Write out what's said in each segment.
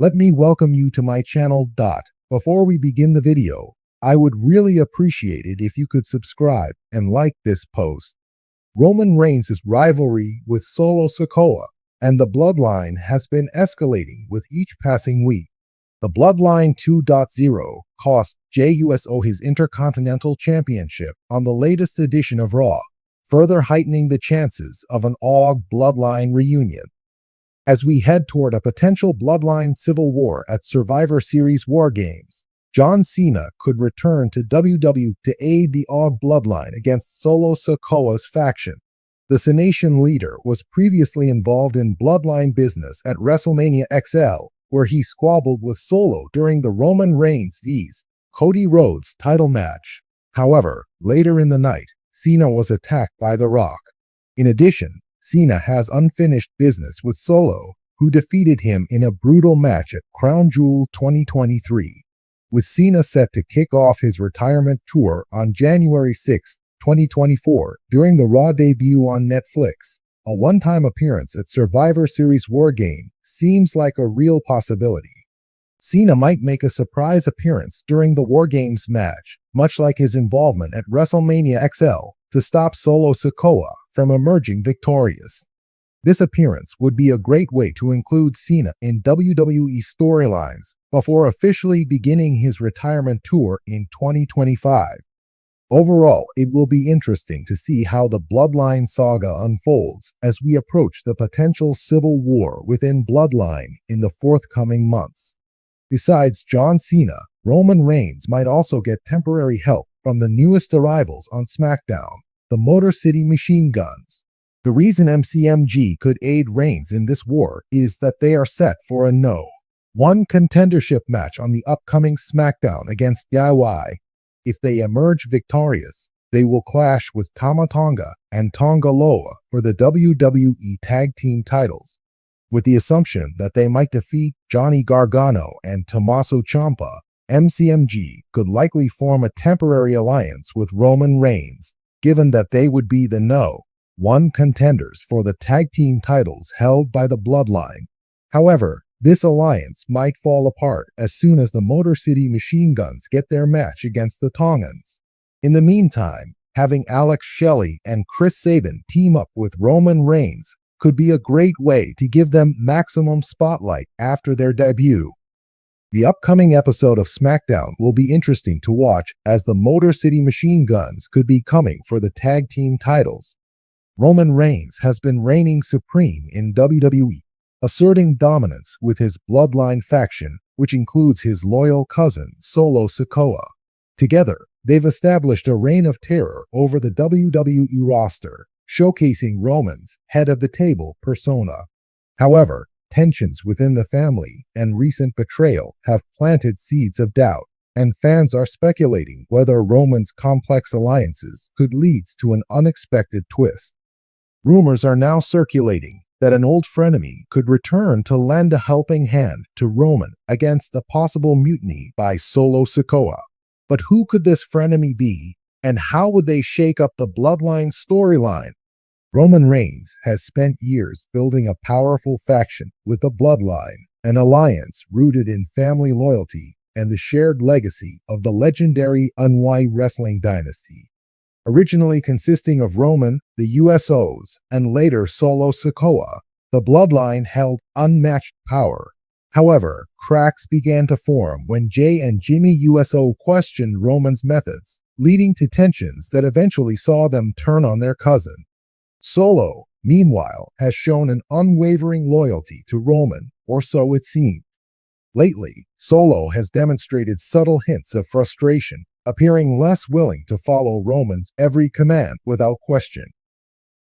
Let me welcome you to my channel. Before we begin the video, I would really appreciate it if you could subscribe and like this post. Roman Reigns' rivalry with Solo Sikoa and the Bloodline has been escalating with each passing week. The Bloodline 2.0 cost Jey Uso his Intercontinental Championship on the latest edition of Raw, further heightening the chances of an AUG Bloodline reunion. As we head toward a potential Bloodline civil war at Survivor Series War Games, John Cena could return to WWE to aid the AUG Bloodline against Solo Sikoa's faction. The Cenation leader was previously involved in Bloodline business at WrestleMania XL, where he squabbled with Solo during the Roman Reigns vs. Cody Rhodes title match. However, later in the night, Cena was attacked by The Rock. In addition, Cena has unfinished business with Solo, who defeated him in a brutal match at Crown Jewel 2023. With Cena set to kick off his retirement tour on January 6, 2024, during the Raw debut on Netflix, a one-time appearance at Survivor Series War Game seems like a real possibility. Cena might make a surprise appearance during the War Games match, much like his involvement at WrestleMania XL, to stop Solo Sikoa from emerging victorious. This appearance would be a great way to include Cena in WWE storylines before officially beginning his retirement tour in 2025. Overall, it will be interesting to see how the Bloodline saga unfolds as we approach the potential civil war within Bloodline in the forthcoming months. Besides John Cena, Roman Reigns might also get temporary help from the newest arrivals on SmackDown, the Motor City Machine Guns. The reason MCMG could aid Reigns in this war is that they are set for a No.1 contendership match on the upcoming SmackDown against Wwe. If they emerge victorious, they will clash with Tama Tonga and Tonga Loa for the WWE Tag Team titles, with the assumption that they might defeat Johnny Gargano and Tommaso Ciampa. MCMG could likely form a temporary alliance with Roman Reigns, given that they would be the No.1 contenders for the tag team titles held by the Bloodline. However, this alliance might fall apart as soon as the Motor City Machine Guns get their match against the Tongans. In the meantime, having Alex Shelley and Chris Sabin team up with Roman Reigns could be a great way to give them maximum spotlight after their debut. The upcoming episode of SmackDown will be interesting to watch as the Motor City Machine Guns could be coming for the tag team titles. Roman Reigns has been reigning supreme in WWE, asserting dominance with his Bloodline faction, which includes his loyal cousin Solo Sikoa. Together, they've established a reign of terror over the WWE roster, showcasing Roman's head-of-the-table persona. However, tensions within the family and recent betrayal have planted seeds of doubt, and fans are speculating whether Roman's complex alliances could lead to an unexpected twist. Rumors are now circulating that an old frenemy could return to lend a helping hand to Roman against a possible mutiny by Solo Sikoa. But who could this frenemy be, and how would they shake up the Bloodline storyline? Roman Reigns has spent years building a powerful faction with the Bloodline, an alliance rooted in family loyalty and the shared legacy of the legendary Wwe wrestling dynasty. Originally consisting of Roman, the USOs, and later Solo Sikoa, the Bloodline held unmatched power. However, cracks began to form when Jey and Jimmy USO questioned Roman's methods, leading to tensions that eventually saw them turn on their cousin. Solo, meanwhile, has shown an unwavering loyalty to Roman, or so it seemed. Lately, Solo has demonstrated subtle hints of frustration, appearing less willing to follow Roman's every command without question.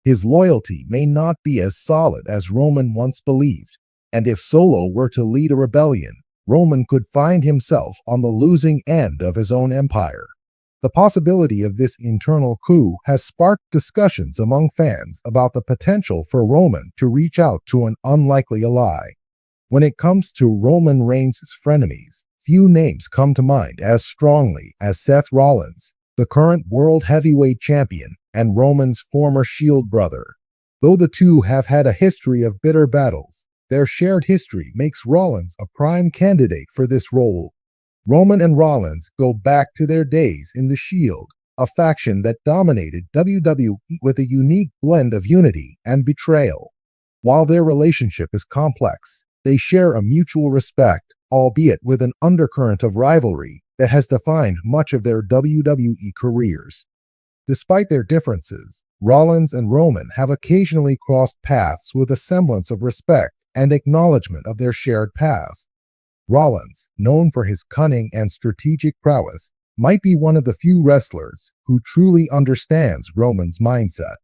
His loyalty may not be as solid as Roman once believed, and if Solo were to lead a rebellion, Roman could find himself on the losing end of his own empire. The possibility of this internal coup has sparked discussions among fans about the potential for Roman to reach out to an unlikely ally. When it comes to Roman Reigns' frenemies, few names come to mind as strongly as Seth Rollins, the current World Heavyweight Champion, and Roman's former Shield brother. Though the two have had a history of bitter battles, Their shared history makes Rollins a prime candidate for this role. Roman and Rollins go back to their days in the Shield, a faction that dominated WWE with a unique blend of unity and betrayal. While their relationship is complex, they share a mutual respect, albeit with an undercurrent of rivalry that has defined much of their WWE careers. Despite their differences, Rollins and Roman have occasionally crossed paths with a semblance of respect and acknowledgement of their shared past. Rollins, known for his cunning and strategic prowess, might be one of the few wrestlers who truly understands Roman's mindset.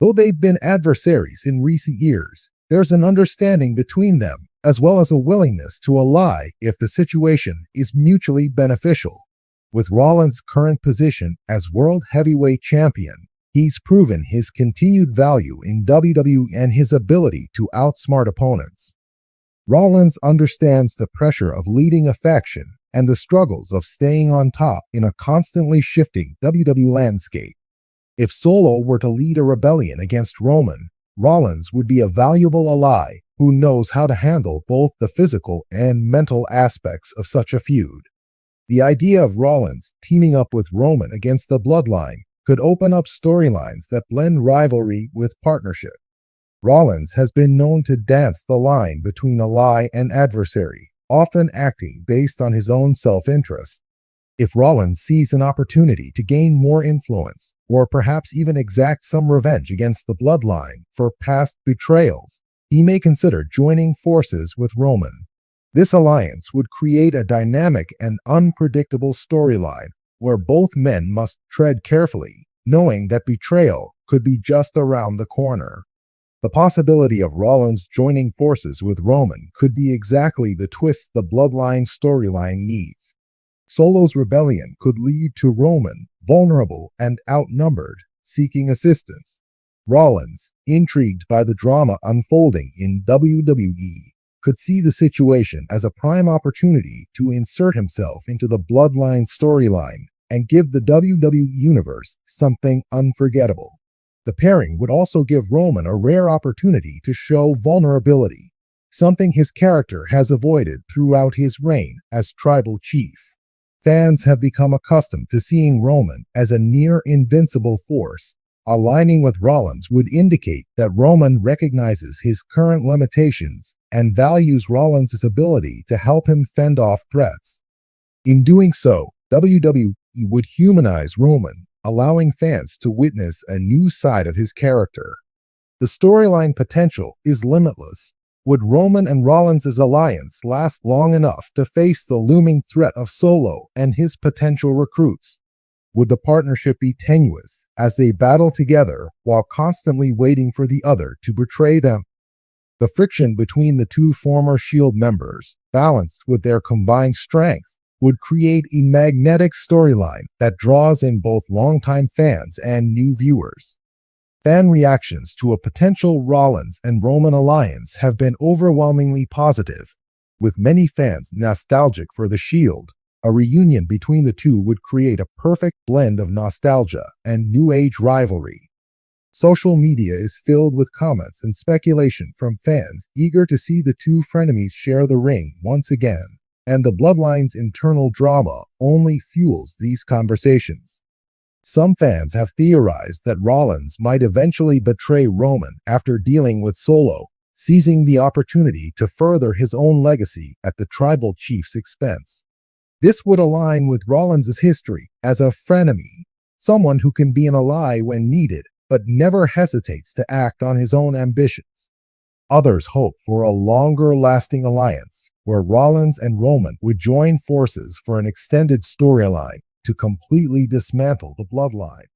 Though they've been adversaries in recent years, there's an understanding between them, as well as a willingness to ally if the situation is mutually beneficial. With Rollins' current position as World Heavyweight Champion, he's proven his continued value in WWE and his ability to outsmart opponents. Rollins understands the pressure of leading a faction and the struggles of staying on top in a constantly shifting WWE landscape. If Solo were to lead a rebellion against Roman, Rollins would be a valuable ally who knows how to handle both the physical and mental aspects of such a feud. The idea of Rollins teaming up with Roman against the Bloodline could open up storylines that blend rivalry with partnership. Rollins has been known to dance the line between ally and adversary, often acting based on his own self-interest. If Rollins sees an opportunity to gain more influence, or perhaps even exact some revenge against the Bloodline for past betrayals, he may consider joining forces with Roman. This alliance would create a dynamic and unpredictable storyline where both men must tread carefully, knowing that betrayal could be just around the corner. The possibility of Rollins joining forces with Roman could be exactly the twist the Bloodline storyline needs. Solo's rebellion could lead to Roman, vulnerable and outnumbered, seeking assistance. Rollins, intrigued by the drama unfolding in WWE, could see the situation as a prime opportunity to insert himself into the Bloodline storyline and give the WWE Universe something unforgettable. The pairing would also give Roman a rare opportunity to show vulnerability, something his character has avoided throughout his reign as tribal chief. Fans have become accustomed to seeing Roman as a near-invincible force. Aligning with Rollins would indicate that Roman recognizes his current limitations and values Rollins' ability to help him fend off threats. In doing so, WWE would humanize Roman, allowing fans to witness a new side of his character. The storyline potential is limitless. Would Roman and Rollins' alliance last long enough to face the looming threat of Solo and his potential recruits? Would the partnership be tenuous as they battle together while constantly waiting for the other to betray them? The friction between the two former Shield members, balanced with their combined strength, would create a magnetic storyline that draws in both longtime fans and new viewers. Fan reactions to a potential Rollins and Roman alliance have been overwhelmingly positive, with many fans nostalgic for the Shield. A reunion between the two would create a perfect blend of nostalgia and new age rivalry. Social media is filled with comments and speculation from fans eager to see the two frenemies share the ring once again, and the Bloodline's internal drama only fuels these conversations. Some fans have theorized that Rollins might eventually betray Roman after dealing with Solo, seizing the opportunity to further his own legacy at the tribal chief's expense. This would align with Rollins' history as a frenemy, someone who can be an ally when needed, but never hesitates to act on his own ambitions. Others hope for a longer-lasting alliance, where Rollins and Roman would join forces for an extended storyline to completely dismantle the Bloodline.